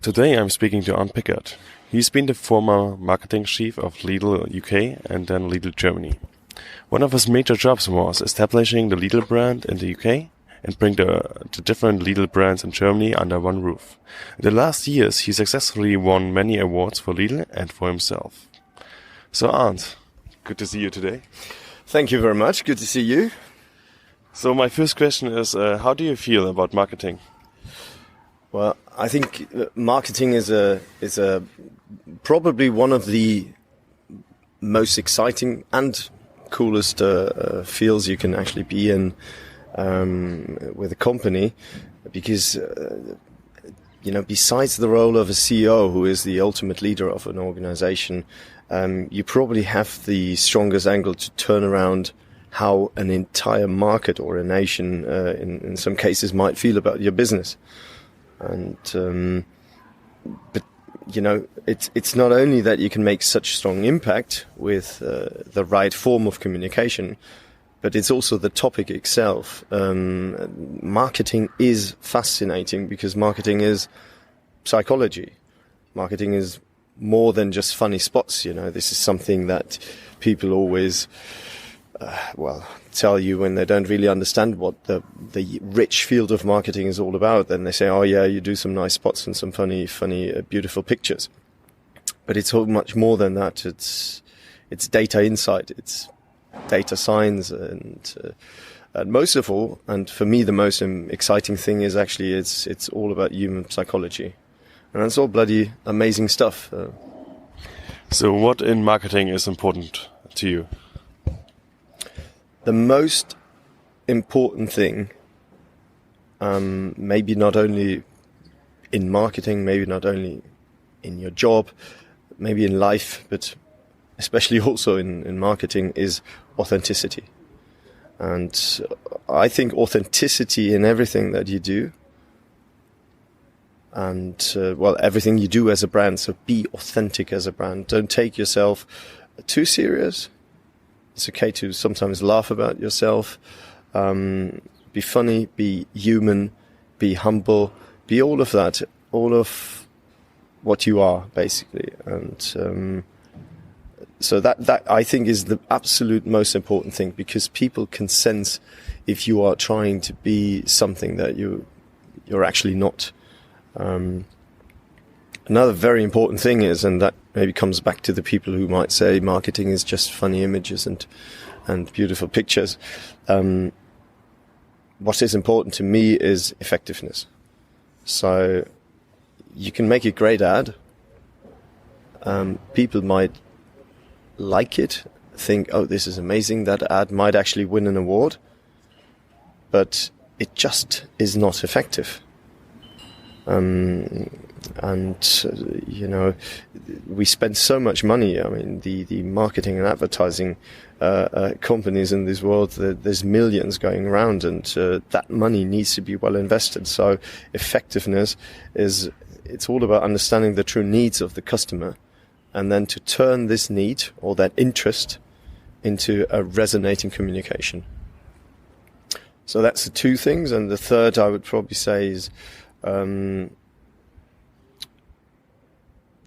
Today I'm speaking to Arnd Pickhardt. He's been the former marketing chief of Lidl UK and then Lidl Germany. One of his major jobs was establishing the Lidl brand in the UK and bring the different Lidl brands in Germany under one roof. In the last years he successfully won many awards for Lidl and for himself. So Arnd, good to see you today. Thank you very much. Good to see you. So my first question is, how do you feel about marketing? Well, I think marketing is probably one of the most exciting and coolest fields you can actually be in with a company, because besides the role of a CEO, who is the ultimate leader of an organization, you probably have the strongest angle to turn around how an entire market or a nation, in some cases, might feel about your business. And but it's not only that you can make such strong impact with the right form of communication, but it's also the topic itself. Marketing is fascinating because marketing is psychology. Marketing is more than just funny spots. This is something that people always tell you when they don't really understand what the rich field of marketing is all about. Then they say, oh yeah, you do some nice spots and some funny, beautiful pictures. But it's so much more than that. It's data insight, it's data science, and most of all, and for me the most exciting thing is actually it's all about human psychology. And that's all bloody amazing stuff. So what in marketing is important to you? The most important thing, maybe not only in marketing, maybe not only in your job, maybe in life, but especially also in marketing, is authenticity. And I think authenticity in everything that you do, and everything you do as a brand. So be authentic as a brand. Don't take yourself too serious. It's okay to sometimes laugh about yourself. Be funny, be human, be humble, be all of that, all of what you are, basically. And so that I think is the absolute most important thing, because people can sense if you are trying to be something that you're actually not. Another very important thing is, and that maybe comes back to the people who might say marketing is just funny images and beautiful pictures. What is important to me is effectiveness. So you can make a great ad. People might like it, think, oh, this is amazing. That ad might actually win an award, but it just is not effective. We spend so much money. I mean, the marketing and advertising companies in this world, there's millions going around, and that money needs to be well invested. So effectiveness it's all about understanding the true needs of the customer, and then to turn this need or that interest into a resonating communication. So that's the two things. And the third I would probably say is the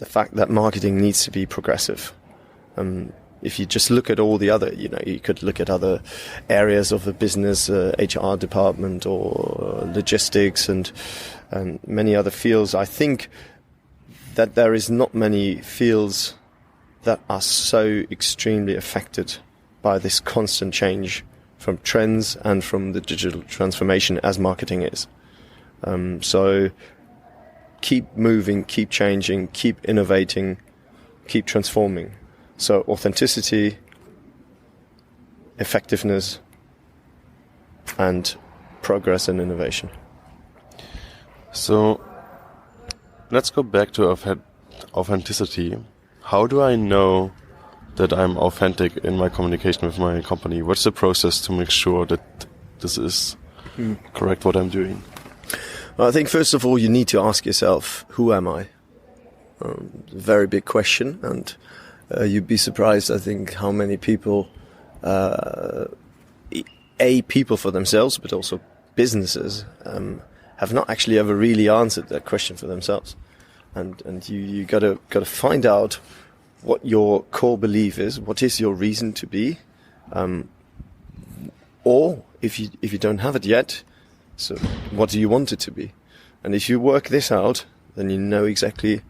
fact that marketing needs to be progressive. If you just look at all the other, you could look at other areas of the business, HR department or logistics and many other fields. I think that there is not many fields that are so extremely affected by this constant change from trends and from the digital transformation as marketing is. So keep moving, keep changing, keep innovating, keep transforming. So authenticity, effectiveness, and progress and innovation. So let's go back to authenticity. How do I know that I'm authentic in my communication with my company? What's the process to make sure that this is correct, what I'm doing? Well, I think first of all you need to ask yourself, who am I? Very big question, and you'd be surprised, I think, how many people, people for themselves, but also businesses, have not actually ever really answered that question for themselves. and you gotta find out what your core belief is, what is your reason to be, or if you don't have it yet, so what do you want it to be? And if you work this out, then you know exactly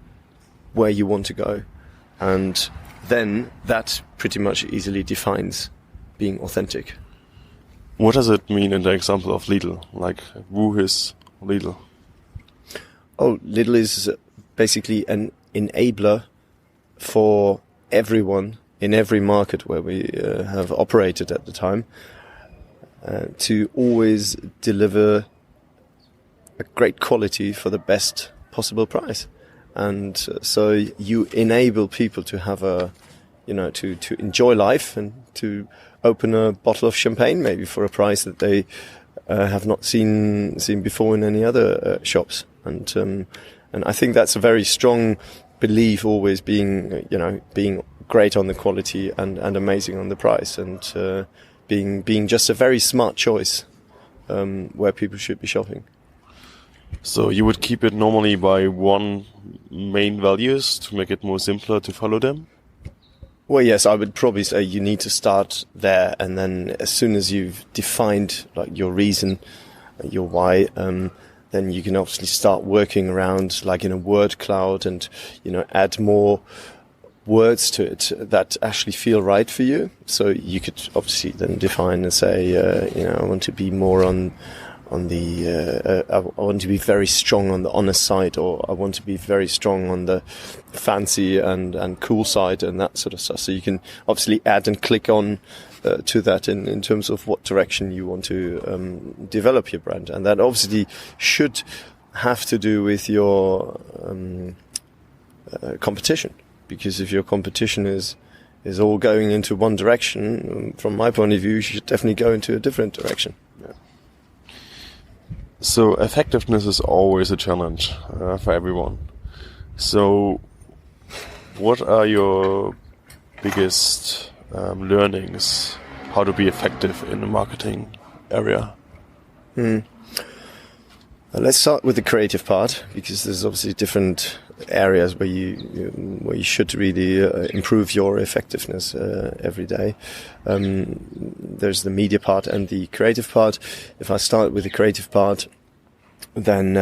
where you want to go, and then that pretty much easily defines being authentic. What does it mean in the example of Lidl? Like, who is Lidl? Oh, Lidl is basically an enabler for everyone in every market where we have operated at the time to always deliver a great quality for the best possible price. And so you enable people to have to enjoy life and to open a bottle of champagne maybe for a price that they have not seen before in any other shops. And I think that's a very strong belief, always being great on the quality and amazing on the price, and being just a very smart choice where people should be shopping. So you would keep it normally by one main values to make it more simpler to follow them? Well, yes, I would probably say you need to start there, and then as soon as you've defined like your reason, your why, then you can obviously start working around like in a word cloud and, add more words to it that actually feel right for you. So you could obviously then define and say, I want to be more on the, I want to be very strong on the honest side, or I want to be very strong on the fancy and cool side and that sort of stuff. So you can obviously add and click on to that in terms of what direction you want to develop your brand. And that obviously should have to do with your competition, because if your competition is all going into one direction, from my point of view, you should definitely go into a different direction. Yeah. So effectiveness is always a challenge for everyone. So what are your biggest learnings how to be effective in the marketing area? Let's start with the creative part, because there's obviously different areas where you should really improve your effectiveness every day. There's the media part and the creative part. If I start with the creative part, then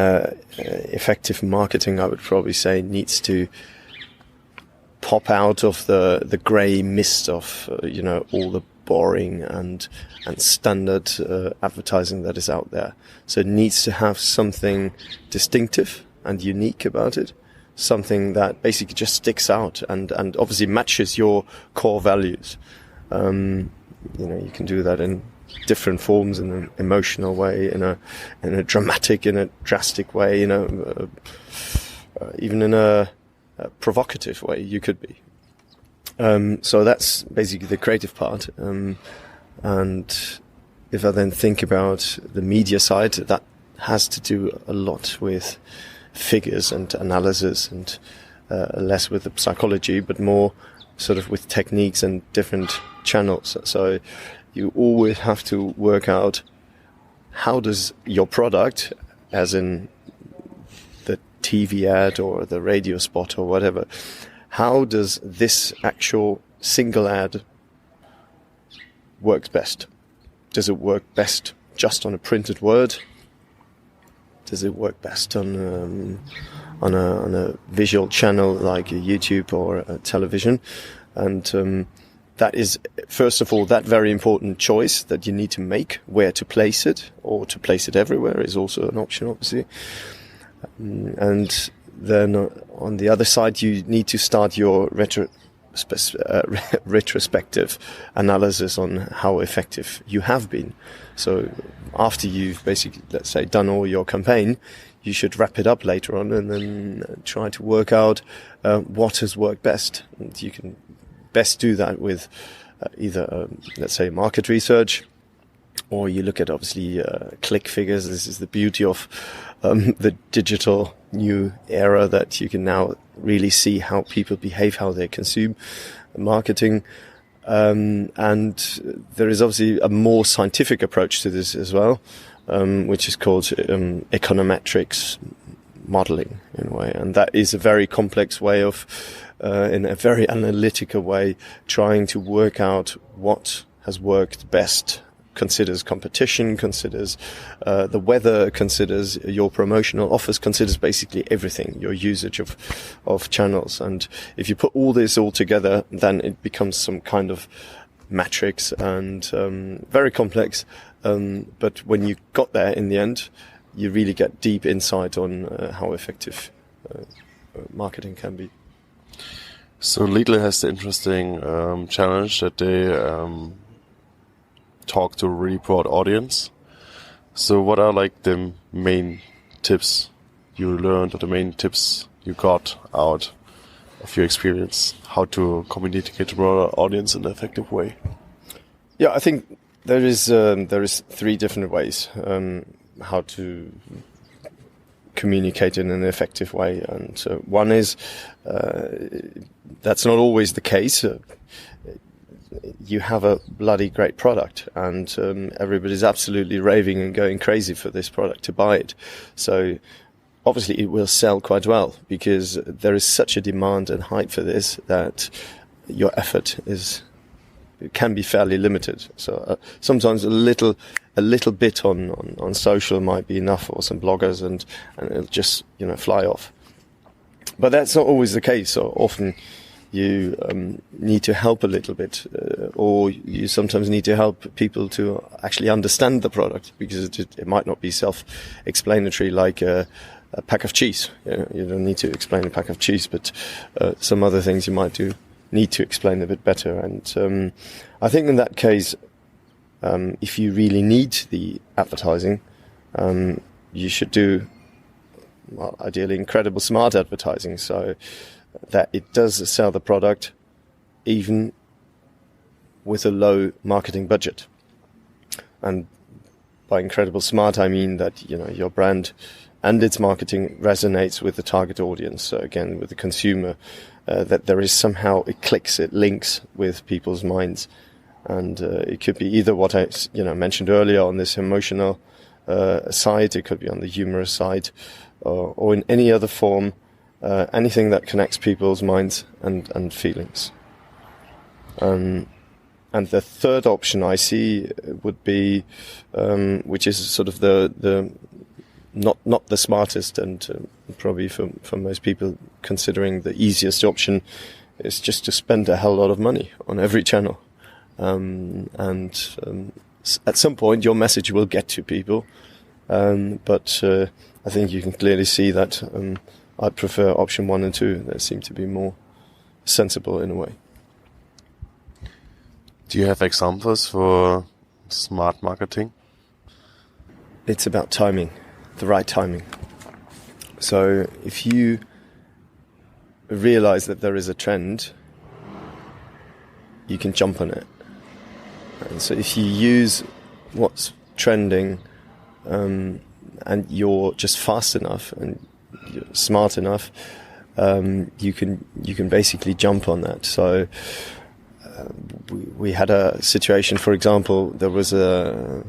effective marketing, I would probably say, needs to pop out of the grey mist of all the boring and standard advertising that is out there. So it needs to have something distinctive and unique about it, something that basically just sticks out and obviously matches your core values. You can do that in different forms, in an emotional way, in a dramatic, in a drastic way, even in a provocative way you could be. So that's basically the creative part. And if I then think about the media side, that has to do a lot with figures and analysis, and less with the psychology, but more sort of with techniques and different channels. So you always have to work out, how does your product, as in the TV ad or the radio spot or whatever, how does this actual single ad work best? Does it work best just on a printed word? Does it work best on a visual channel like a YouTube or a television? And that is, first of all, that very important choice that you need to make, where to place it, or to place it everywhere is also an option, obviously. And then on the other side, you need to start your retrospective analysis on how effective you have been. So after you've basically, let's say, done all your campaign, you should wrap it up later on and then try to work out what has worked best. And you can best do that with either, let's say, market research, or you look at obviously click figures. This is the beauty of the digital new era, that you can now really see how people behave, how they consume marketing. And there is obviously a more scientific approach to this as well, which is called econometrics, modeling in a way, and that is a very complex way of, in a very analytical way, trying to work out what has worked best. Considers competition, considers the weather, considers your promotional offers, considers basically everything, your usage of channels. And if you put all this all together, then it becomes some kind of matrix and very complex. But when you got there in the end, you really get deep insight on how effective marketing can be. So Lidl has the interesting challenge that they talk to a really broad audience. So what are like the main tips you learned or the main tips you got out of your experience, how to communicate to a broader audience in an effective way? Yeah, I think there is 3 different ways how to communicate in an effective way. And one is that's not always the case. You have a bloody great product and everybody's absolutely raving and going crazy for this product to buy it. So obviously it will sell quite well because there is such a demand and hype for this that your effort can be fairly limited. So sometimes a little bit on social might be enough, or some bloggers, and it'll just fly off. But that's not always the case. So often you need to help a little bit, or you sometimes need to help people to actually understand the product, because it might not be self-explanatory like a pack of cheese. You don't need to explain a pack of cheese, but some other things you might need to explain a bit better. And I think in that case, if you really need the advertising, you should do, well, ideally incredible smart advertising, so that it does sell the product even with a low marketing budget. And by incredible smart, I mean that your brand and its marketing resonates with the target audience. So again, with the consumer, that there is somehow it clicks, it links with people's minds, and it could be either what I mentioned earlier on this emotional side, it could be on the humorous side, or in any other form. Anything that connects people's minds and feelings. And the third option I see would be, which is sort of the not the smartest, and probably for most people considering the easiest option, is just to spend a hell lot of money on every channel. At some point your message will get to people, but I think you can clearly see that I prefer option 1 and 2. They seem to be more sensible in a way. Do you have examples for smart marketing? It's about timing, the right timing. So if you realize that there is a trend, you can jump on it. And so if you use what's trending, and you're just fast enough and you're smart enough, you can basically jump on that. So we had a situation, for example, there was a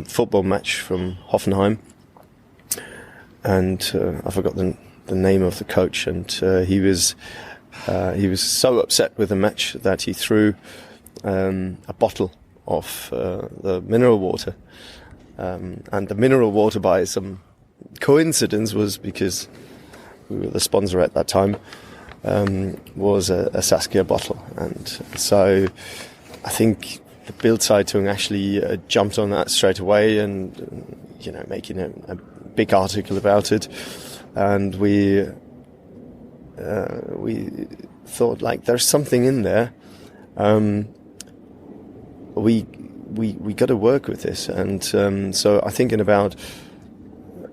football match from Hoffenheim, and I forgot the name of the coach, and he was so upset with the match that he threw a bottle of the mineral water, and the mineral water, by some coincidence, was because we were the sponsor at that time, was a Saskia bottle. And so I think the Bild Zeitung actually jumped on that straight away, and making a big article about it. And we thought, like, there's something in there. We got to work with this. And so I think in about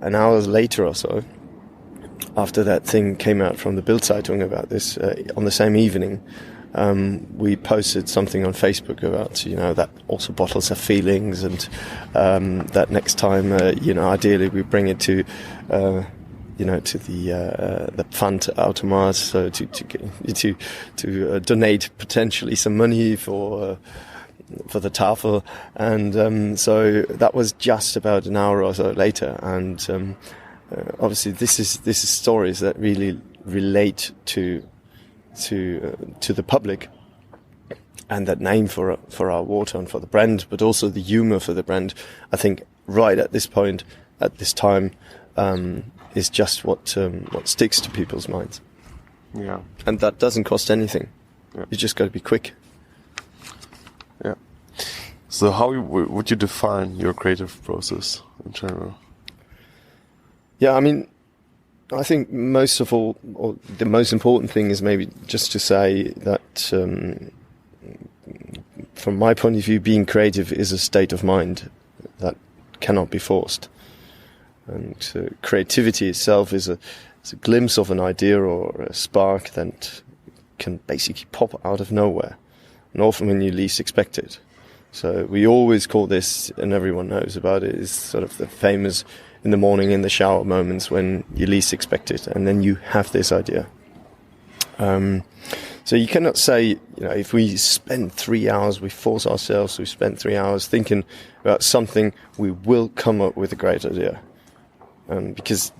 an hour later or so, after that thing came out from the Bild Zeitung about this, on the same evening, we posted something on Facebook about, that also bottles have feelings, and that next time, ideally we bring it to, to the Pfandautomat, so to donate potentially some money for the Tafel. And so that was just about an hour or so later, and obviously this is stories that really relate to the public, and that name for our water and for the brand, but also the humor for the brand. I think right at this point, at this time, is just what sticks to people's minds. Yeah, and that doesn't cost anything. Yeah. You just got to be quick. Yeah. So how would you define your creative process in general? Yeah, I mean, I think most of all, or the most important thing is maybe just to say that from my point of view, being creative is a state of mind that cannot be forced. And creativity itself is a glimpse of an idea or a spark that can basically pop out of nowhere, and often when you least expect it. So we always call this, and everyone knows about it, is sort of the famous in the morning in the shower moments when you least expect it, and then you have this idea. So you cannot say, if we spend 3 hours, we force ourselves to spend 3 hours thinking about something, we will come up with a great idea. Because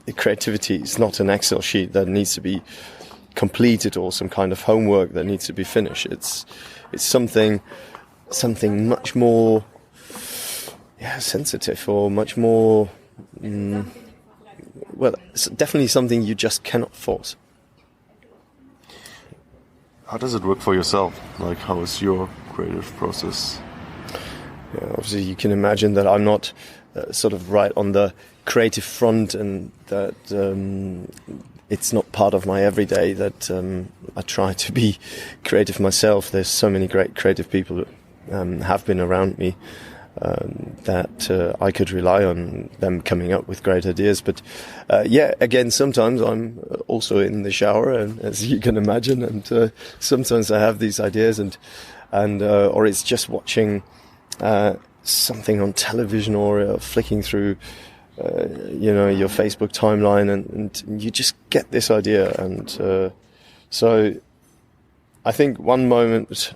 the creativity is not an Excel sheet that needs to be completed or some kind of homework that needs to be finished. It's something much more sensitive, or much more it's definitely something you just cannot force. How does it work for yourself? Like, how is your creative process? Yeah, obviously you can imagine that I'm not sort of right on the creative front, and that it's not part of my everyday, that I try to be creative myself. There's so many great creative people that have been around me, that I could rely on them coming up with great ideas. But again, sometimes I'm also in the shower, and as you can imagine, and sometimes I have these ideas, and or it's just watching something on television, or flicking through your Facebook timeline, and you just get this idea. And so I think one moment,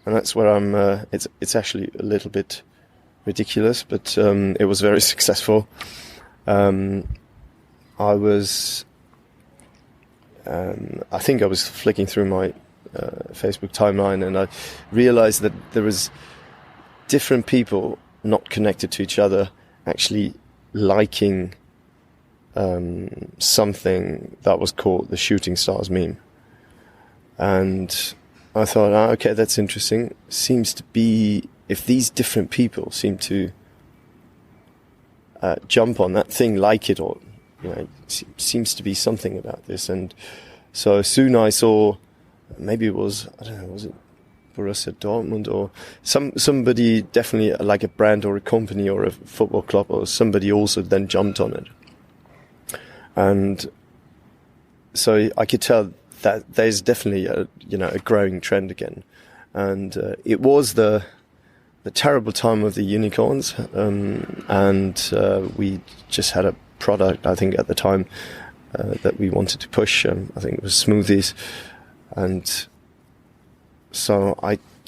and that's where I'm it's actually a little bit ridiculous, but it was very successful. I think I was flicking through my Facebook timeline, and I realized that there was different people not connected to each other actually liking something that was called the shooting stars meme. And I thought, okay, that's interesting. Seems to be, if these different people seem to jump on that thing, like it, or seems to be something about this. And so soon I saw, maybe it was, I don't know, was it Borussia Dortmund, or somebody, definitely like a brand or a company or a football club, or somebody also then jumped on it. And so I could tell that there's definitely a growing trend again. And it was the terrible time of the unicorns, and we just had a product, I think at the time, that we wanted to push. I think it was smoothies. And so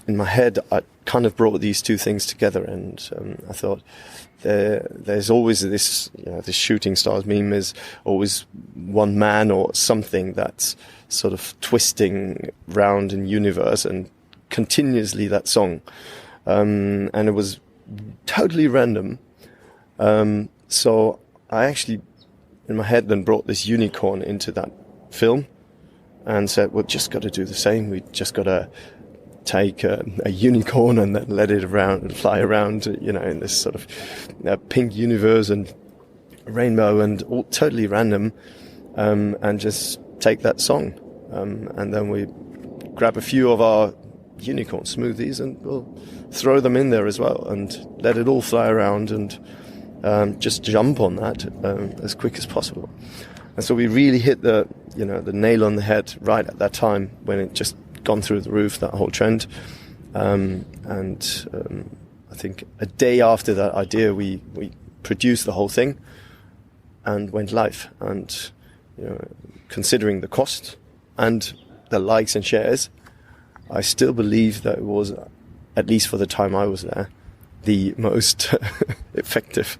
in my head, I kind of brought these two things together, and I thought there's always this, this shooting stars meme is always one man or something that's sort of twisting round in universe, and continuously that song. And it was totally random. So I actually, in my head, then brought this unicorn into that film, and said, "We've just got to do the same. We just got to take a unicorn and then let it around and fly around, in this sort of pink universe and rainbow, and all totally random, and just take that song, and then we grab a few of our unicorn smoothies and we'll throw them in there as well, and let it all fly around, and just jump on that as quick as possible." And so we really hit the nail on the head right at that time, when it just gone through the roof, that whole trend. I think a day after that idea, we produced the whole thing and went live. And considering the cost and the likes and shares, I still believe that it was, at least for the time I was there, the most effective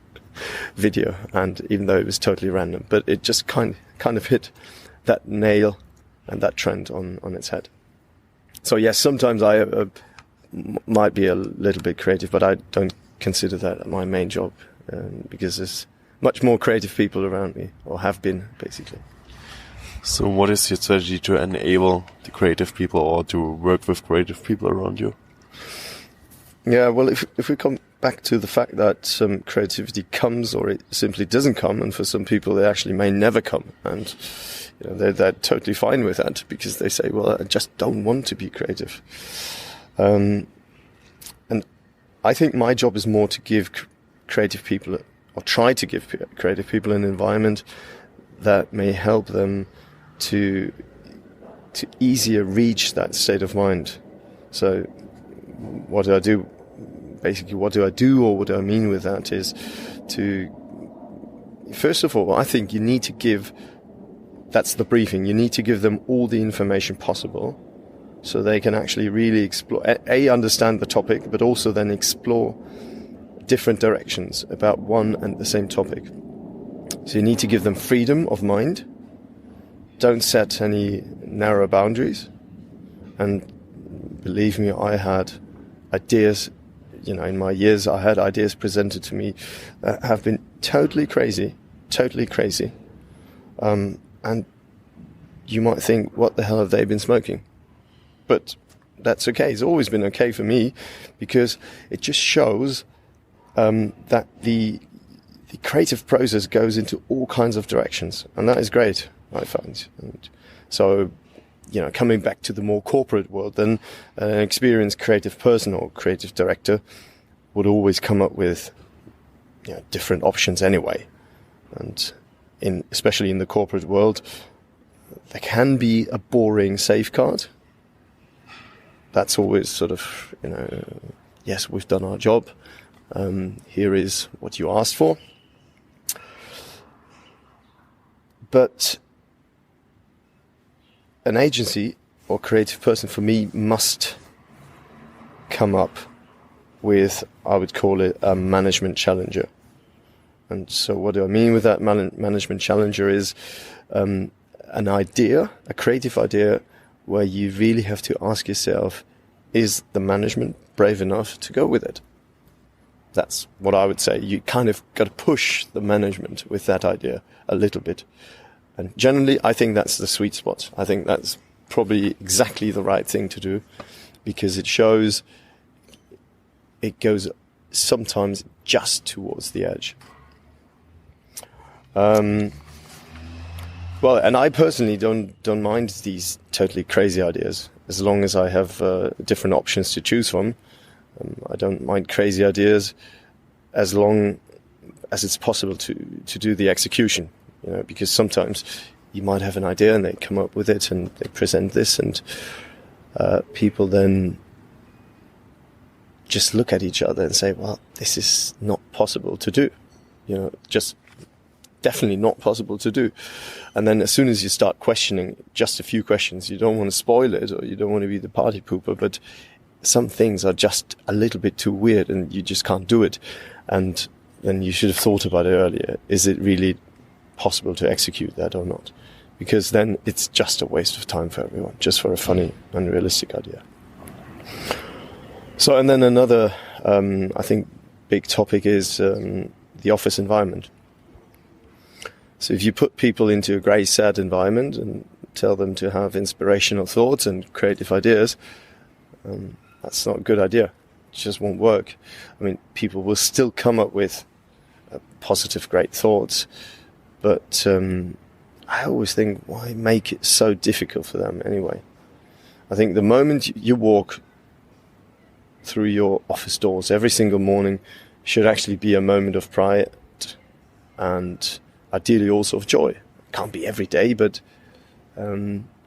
video, and even though it was totally random, but it just kind of hit that nail and that trend on its head. So yes, sometimes I might be a little bit creative, but I don't consider that my main job, because there's much more creative people around me, or have been, basically. So what is your strategy to enable the creative people, or to work with creative people around you? Yeah, well, if we come back to the fact that some creativity comes, or it simply doesn't come, and for some people they actually may never come, and they're totally fine with that, because they say, well, I just don't want to be creative. And I think my job is more to give creative people, or try to give creative people, an environment that may help them to easier reach that state of mind. So what do I do? Basically, what do I do, or what do I mean with that is to, first of all, I think you need to give, that's the briefing, you need to give them all the information possible so they can actually really explore, understand the topic, but also then explore different directions about one and the same topic. So you need to give them freedom of mind. Don't set any narrow boundaries. And believe me, I had ideas, in my years, I had ideas presented to me that have been totally crazy. And you might think, what the hell have they been smoking? But that's okay. It's always been okay for me, because it just shows that the creative process goes into all kinds of directions, and that is great, I find. And so, coming back to the more corporate world, then an experienced creative person or creative director would always come up with different options anyway. And especially in the corporate world, there can be a boring safeguard. That's always sort of, yes, we've done our job. Here is what you asked for. But an agency or creative person, for me, must come up with, I would call it, a management challenger. And so what do I mean with that? Management challenger is an idea, a creative idea, where you really have to ask yourself, is the management brave enough to go with it? That's what I would say. You kind of got to push the management with that idea a little bit. And generally, I think that's the sweet spot. I think that's probably exactly the right thing to do, because it shows it goes sometimes just towards the edge. Well, and I personally don't mind these totally crazy ideas, as long as I have different options to choose from. I don't mind crazy ideas as long as it's possible to do the execution, because sometimes you might have an idea and they come up with it and they present this, and people then just look at each other and say, well, this is not possible to do, just definitely not possible to do. And then as soon as you start questioning just a few questions, you don't want to spoil it, or you don't want to be the party pooper, but some things are just a little bit too weird and you just can't do it. And then you should have thought about it earlier. Is it really possible to execute that or not? Because then it's just a waste of time for everyone, just for a funny, unrealistic idea. So, and then another, I think, big topic is the office environment. So if you put people into a grey, sad environment and tell them to have inspirational thoughts and creative ideas, that's not a good idea. It just won't work. I mean, people will still come up with positive, great thoughts, but I always think, why make it so difficult for them anyway? I think the moment you walk through your office doors every single morning should actually be a moment of pride and ideally also of joy. It can't be every day, but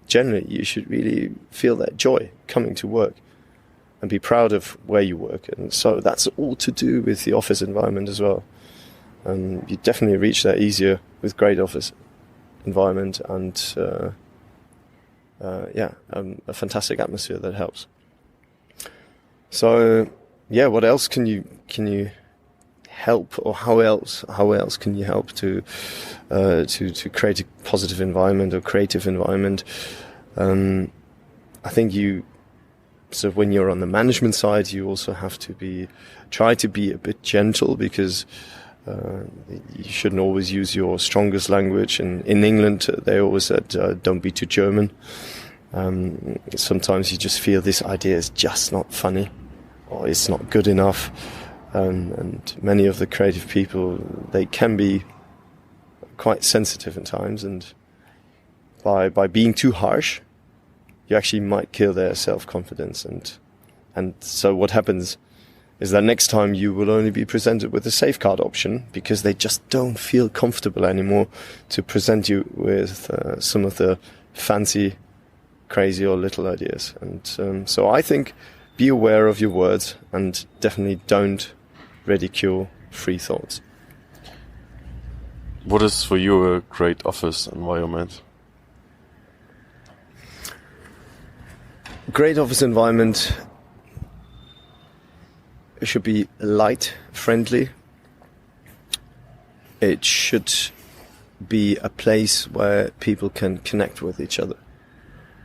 generally you should really feel that joy coming to work and be proud of where you work. And so that's all to do with the office environment as well. You definitely reach that easier with great office environment and a fantastic atmosphere that helps. So yeah, what else can you help, or how else can you help to create a positive environment or creative environment? I think so when you're on the management side, you also have to try to be a bit gentle, because you shouldn't always use your strongest language. And in England, they always said, don't be too German. Sometimes you just feel this idea is just not funny, or it's not good enough. And many of the creative people, they can be quite sensitive at times, and by being too harsh, you actually might kill their self-confidence. And so what happens is that next time you will only be presented with a safeguard option, because they just don't feel comfortable anymore to present you with some of the fancy, crazy or little ideas. And so I think be aware of your words, and definitely don't ridicule free thoughts. What is for you a great office environment? Great office environment, it should be light, friendly. It should be a place where people can connect with each other.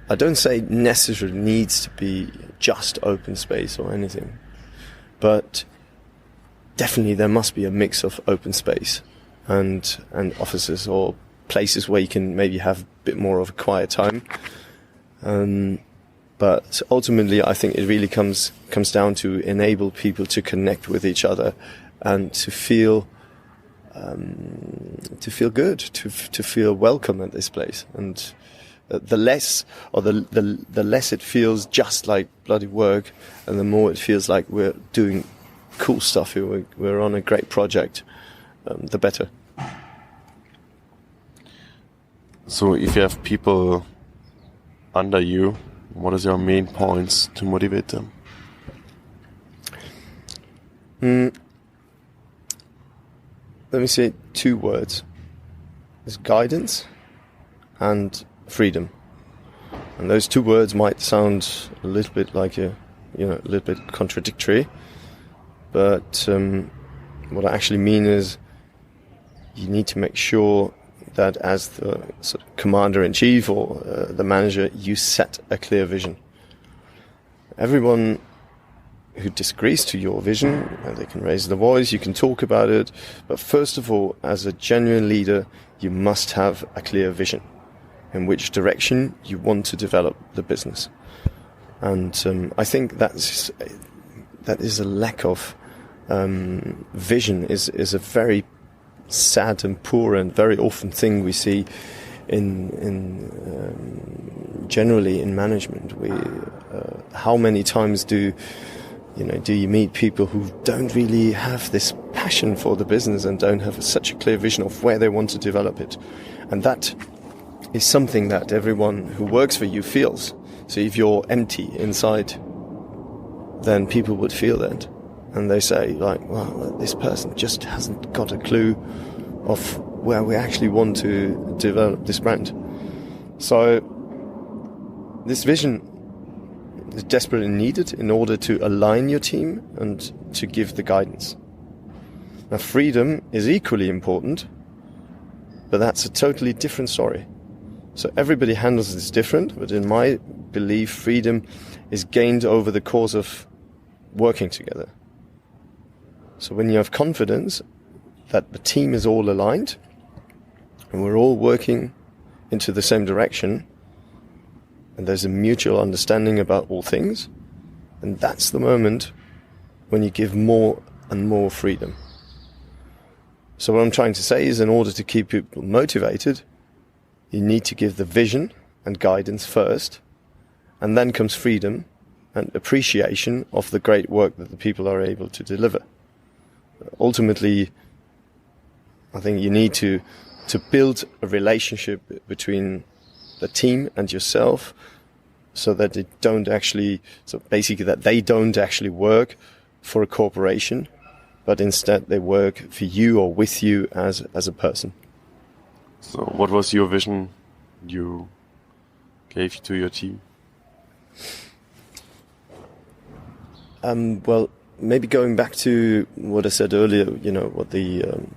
I don't say necessarily needs to be just open space or anything, but definitely there must be a mix of open space and offices, or places where you can maybe have a bit more of a quiet time. But ultimately, I think it really comes down to enable people to connect with each other and to feel good, to feel welcome at this place. And the less it feels just like bloody work, and the more it feels like we're doing cool stuff here, we're on a great project, the better. So if you have people under you, what is your main points to motivate them? Let me say 2 words. There's guidance and freedom. And those 2 words might sound a little bit like a little bit contradictory, but what I actually mean is you need to make sure that as the sort of commander-in-chief or the manager, you set a clear vision. Everyone who disagrees to your vision, they can raise their voice, you can talk about it, but first of all, as a genuine leader, you must have a clear vision in which direction you want to develop the business. And I think that is a lack of vision is a very sad and poor and very often thing we see in generally in management. How many times do you meet people who don't really have this passion for the business and don't have such a clear vision of where they want to develop it? And that is something that everyone who works for you feels. So if you're empty inside, then people would feel that. And they say, like, well, this person just hasn't got a clue of where we actually want to develop this brand. So this vision is desperately needed in order to align your team and to give the guidance. Now, freedom is equally important, but that's a totally different story. So everybody handles this different, but in my belief, freedom is gained over the course of working together. So when you have confidence that the team is all aligned and we're all working into the same direction, and there's a mutual understanding about all things, and that's the moment when you give more and more freedom. So what I'm trying to say is, in order to keep people motivated, you need to give the vision and guidance first, and then comes freedom and appreciation of the great work that the people are able to deliver. Ultimately, I think you need to build a relationship between the team and yourself, so that they don't actually work for a corporation, but instead they work for you or with you as a person. So what was your vision you gave to your team? Well, maybe going back to what I said earlier, what the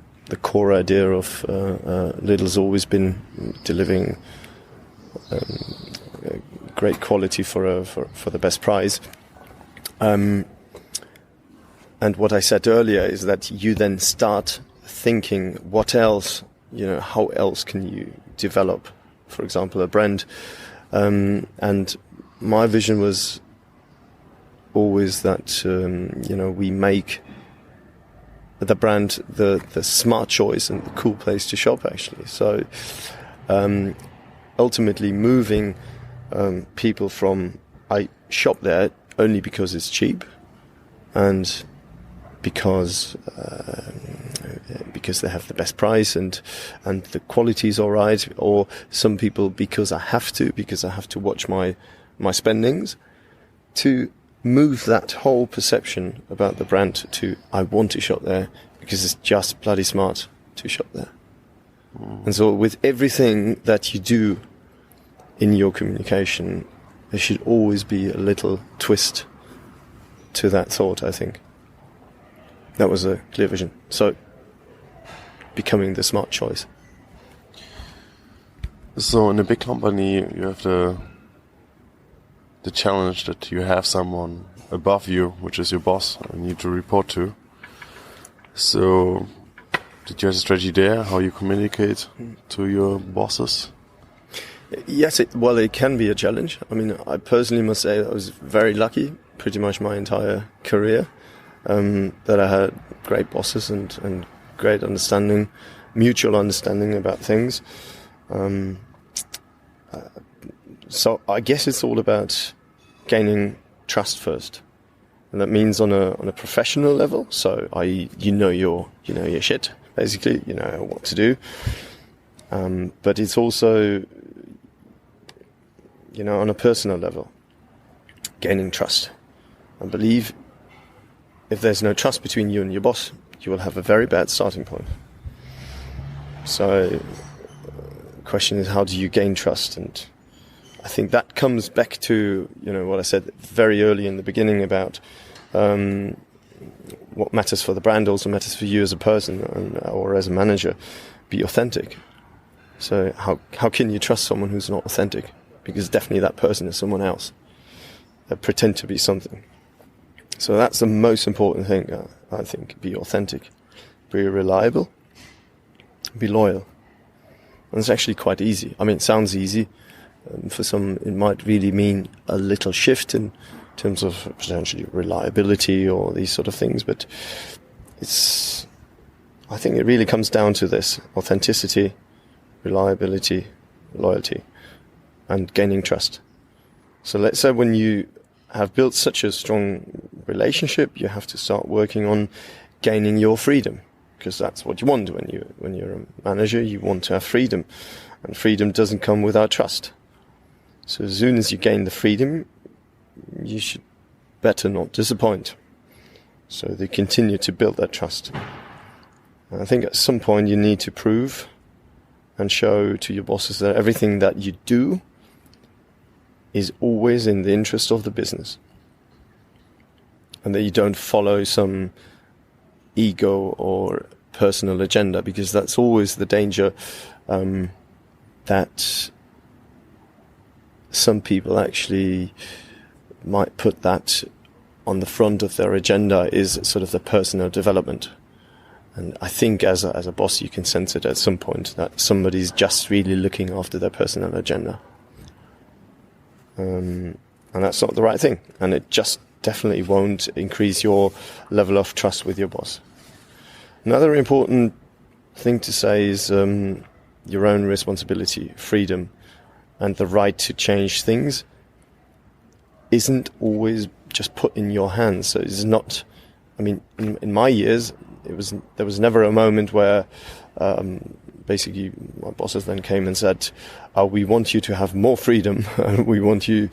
core idea of Lidl's always been delivering great quality for the best price. And what I said earlier is that you then start thinking, what else, how else can you develop, for example, a brand? And my vision was always that, we make the brand the smart choice and the cool place to shop, actually. So ultimately moving people from, I shop there only because it's cheap and because they have the best price and the quality is all right, or some people because I have to watch my spendings, to move that whole perception about the brand to I want to shop there because it's just bloody smart to shop there. And so with everything that you do in your communication, there should always be a little twist to that thought, I think. That was a clear vision. So, becoming the smart choice. So in a big company, you have the challenge that you have someone above you, which is your boss, and you need to report to. So, did you have a strategy there, how you communicate to your bosses? Yes, it can be a challenge. I mean, I personally must say I was very lucky, pretty much my entire career, that I had great bosses and great understanding, mutual understanding about things. So I guess it's all about gaining trust first, and that means on a professional level. So you know your shit, basically, you know what to do. But it's also, on a personal level, gaining trust. I believe if there's no trust between you and your boss, you will have a very bad starting point. So the question is, how do you gain trust? And I think that comes back to, what I said very early in the beginning about what matters for the brand also matters for you as a person or as a manager. Be authentic. So how can you trust someone who's not authentic? Because definitely that person is someone else. They pretend to be something. So that's the most important thing, I think. Be authentic. Be reliable. Be loyal. And it's actually quite easy. I mean, it sounds easy. For some, it might really mean a little shift in terms of potentially reliability or these sort of things. But I think it really comes down to this: authenticity, reliability, loyalty, and gaining trust. So let's say when you have built such a strong relationship, you have to start working on gaining your freedom, because that's what you want when you're a manager. You want to have freedom, and freedom doesn't come without trust. So as soon as you gain the freedom, you should better not disappoint. So they continue to build that trust. And I think at some point you need to prove and show to your bosses that everything that you do is always in the interest of the business, and that you don't follow some ego or personal agenda, because that's always the danger, that some people actually might put that on the front of their agenda, is sort of the personal development. And I think as a boss you can sense it at some point, that somebody's just really looking after their personal agenda. And that's not the right thing. And it just definitely won't increase your level of trust with your boss. Another important thing to say is your own responsibility, freedom, and the right to change things isn't always just put in your hands. So it's not, I mean, in my years, there was never a moment where basically my bosses then came and said, we want you to have more freedom, we want you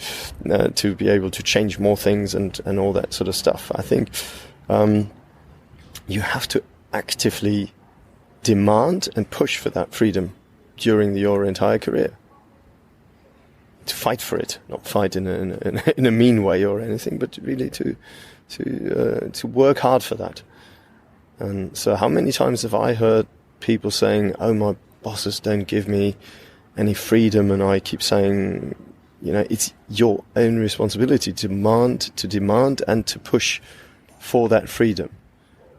to be able to change more things and all that sort of stuff. I think you have to actively demand and push for that freedom during your entire career. To fight for it, not fight in a mean way or anything, but really to to work hard for that. And so how many times have I heard people saying, oh, my bosses don't give me any freedom, and I keep saying, it's your own responsibility to demand and to push for that freedom.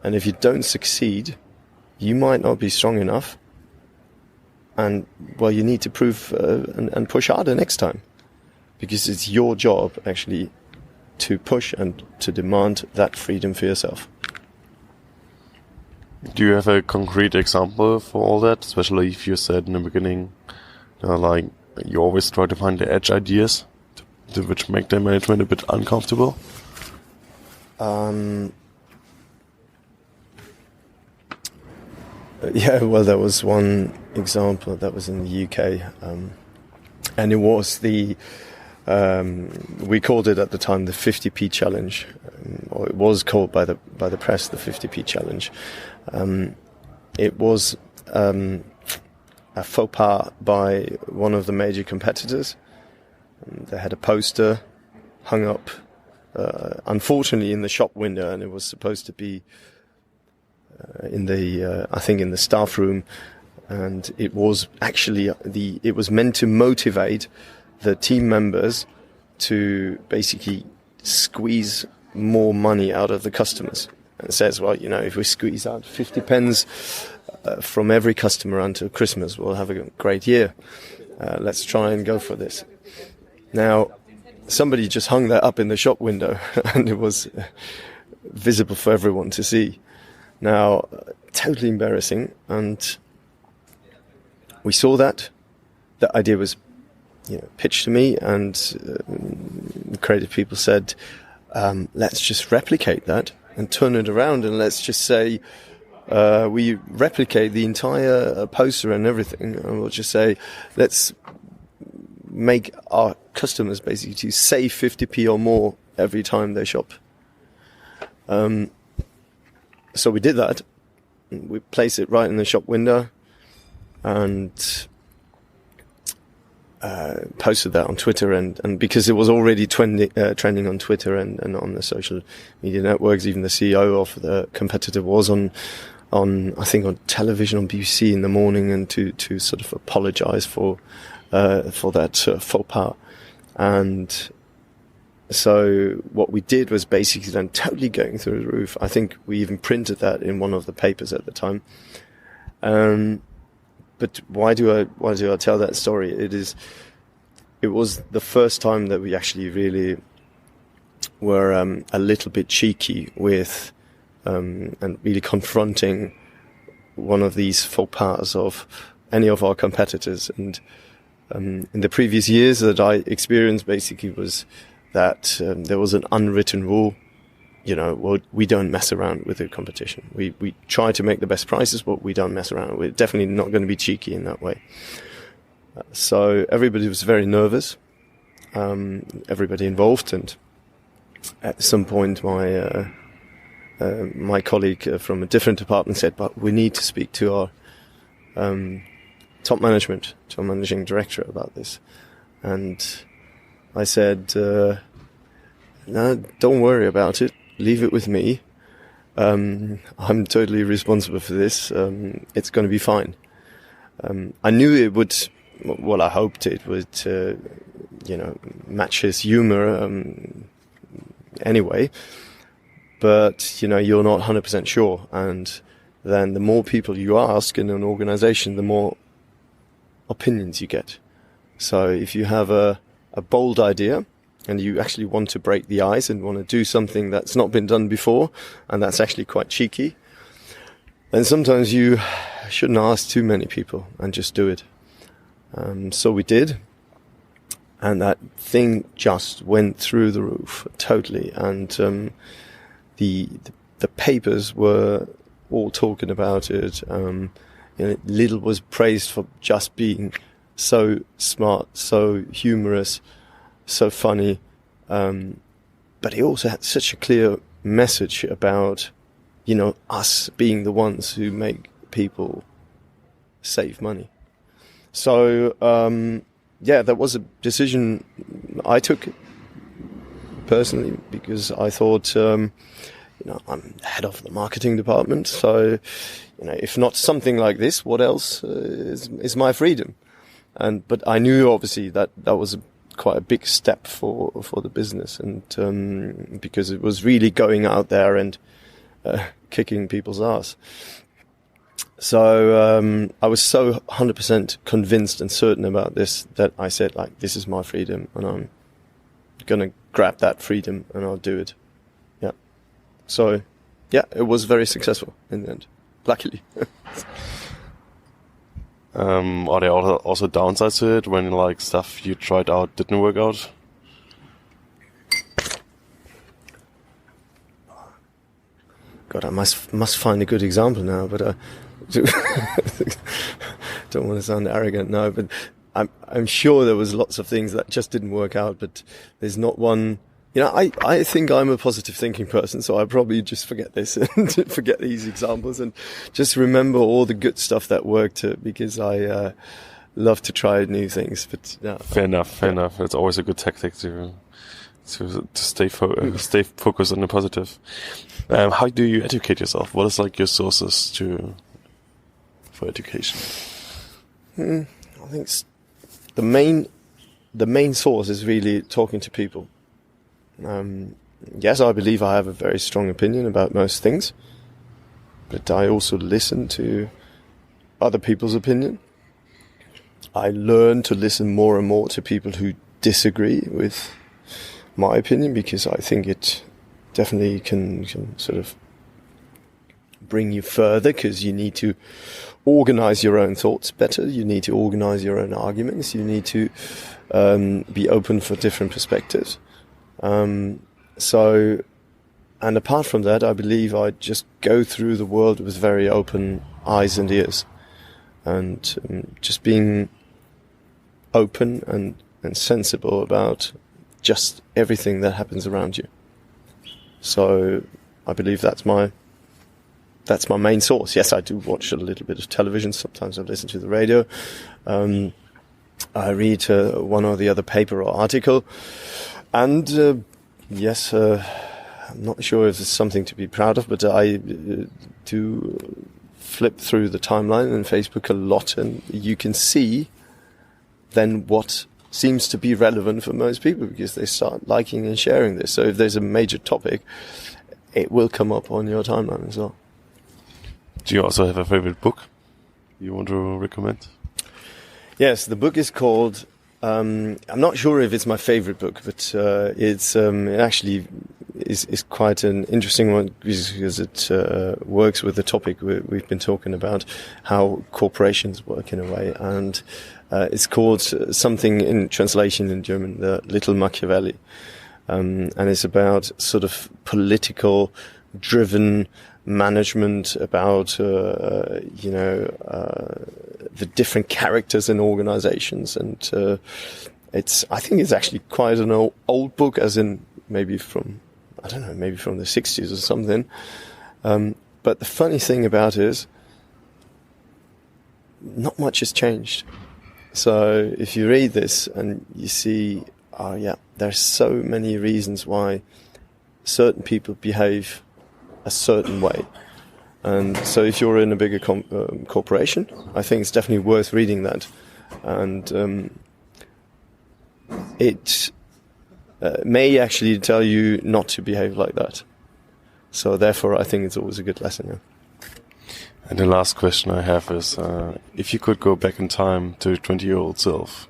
And if you don't succeed, you might not be strong enough, and you need to prove and push harder next time, because it's your job actually to push and to demand that freedom for yourself. Do you have a concrete example for all that? Especially if you said in the beginning, like you always try to find the edge ideas, which make the management a bit uncomfortable. Yeah, well, there was one example that was in the UK, and it was we called it at the time the 50p challenge, or it was called by the press the 50p challenge. It was a faux pas by one of the major competitors. They had a poster hung up, unfortunately, in the shop window, and it was supposed to be in the staff room, and it was actually it was meant to motivate the team members to basically squeeze more money out of the customers. And it says, if we squeeze out 50 pence from every customer until Christmas, we'll have a great year. Let's try and go for this. Now, somebody just hung that up in the shop window, and it was visible for everyone to see. Now, totally embarrassing, and we saw that. The idea was pitched to me, and the creative people said, let's just replicate that and turn it around, and let's just say we replicate the entire poster and everything, and we'll just say, let's make our customers basically to save 50p or more every time they shop. So we did that. We placed it right in the shop window, and posted that on Twitter, and because it was already trending on Twitter and on the social media networks, even the CEO of the competitor was on I think on television on BBC in the morning, and to sort of apologise for that faux pas. And so what we did was basically then totally going through the roof. I think we even printed that in one of the papers at the time. But why do I tell that story? It was the first time that we actually really were a little bit cheeky with and really confronting one of these faux pas of any of our competitors. And in the previous years that I experienced basically was that there was an unwritten rule. We don't mess around with the competition. We try to make the best prices, but we don't mess around. We're definitely not going to be cheeky in that way. So everybody was very nervous, everybody involved, and at some point my colleague from a different department said, but we need to speak to our top management, to our managing director about this. And I said, no, don't worry about it. Leave it with me. I'm totally responsible for this. It's going to be fine. I knew it would, I hoped it would, match his humor anyway. But, you're not 100% sure. And then the more people you ask in an organization, the more opinions you get. So if you have a bold idea, and you actually want to break the ice and want to do something that's not been done before, and that's actually quite cheeky, then sometimes you shouldn't ask too many people and just do it. So we did, and that thing just went through the roof totally. And the papers were all talking about it. Lidl was praised for just being so smart, so humorous, so funny, but he also had such a clear message about, us being the ones who make people save money. So, that was a decision I took personally, because I thought, I'm head of the marketing department, so, if not something like this, what else is my freedom? But I knew obviously that was quite a big step for the business, and because it was really going out there and kicking people's ass. So I was so 100% convinced and certain about this that I said, this is my freedom, and I'm gonna grab that freedom and I'll do it. Yeah. So, yeah, it was very successful in the end, luckily. Are there also downsides to it when stuff you tried out didn't work out? God, I must find a good example now, but don't want to sound arrogant now, but I'm sure there was lots of things that just didn't work out, but there's not one. I think I'm a positive thinking person, so I probably just forget this and forget these examples and just remember all the good stuff that worked, because I love to try new things. But fair enough. It's always a good tactic to stay focused on the positive. How do you educate yourself? What is your sources for education? I think the main source is really talking to people. Yes, I believe I have a very strong opinion about most things, but I also listen to other people's opinion. I learn to listen more and more to people who disagree with my opinion, because I think it definitely can sort of bring you further, because you need to organize your own thoughts better. You need to organize your own arguments. You need to be open for different perspectives. And apart from that, I believe I just go through the world with very open eyes and ears, and just being open and sensible about just everything that happens around you. So I believe that's my main source. Yes, I do watch a little bit of television. Sometimes I listen to the radio. I read one or the other paper or article. And yes, I'm not sure if it's something to be proud of, but I do flip through the timeline on Facebook a lot, and you can see then what seems to be relevant for most people, because they start liking and sharing this. So if there's a major topic, it will come up on your timeline as well. Do you also have a favorite book you want to recommend? Yes, the book is called, I'm not sure if it's my favorite book, but it actually is quite an interesting one, because it works with the topic we've been talking about, how corporations work in a way. And it's called something in translation in German, the Little Machiavelli. And it's about sort of political driven management, about the different characters in organizations, and I think it's actually quite an old book, as in maybe from the 60s or something. But the funny thing about it is, not much has changed. So if you read this and you see, there's so many reasons why certain people behave a certain way. And so if you're in a bigger corporation, I think it's definitely worth reading that. And it may actually tell you not to behave like that. So therefore, I think it's always a good lesson. Yeah. And the last question I have is, if you could go back in time to 20-year-old self,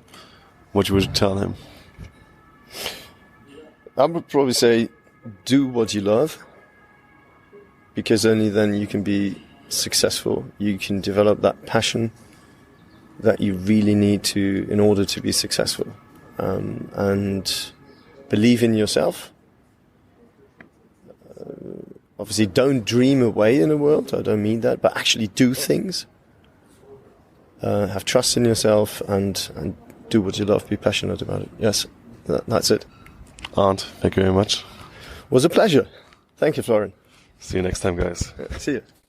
what would you tell him? I would probably say, do what you love, because only then you can be successful. You can develop that passion that you really need to in order to be successful. And believe in yourself. Obviously, don't dream away in the world. I don't mean that, but actually do things. Have trust in yourself and do what you love. Be passionate about it. Yes, that's it. Arnd, thank you very much. It was a pleasure. Thank you, Florian. See you next time, guys. See you.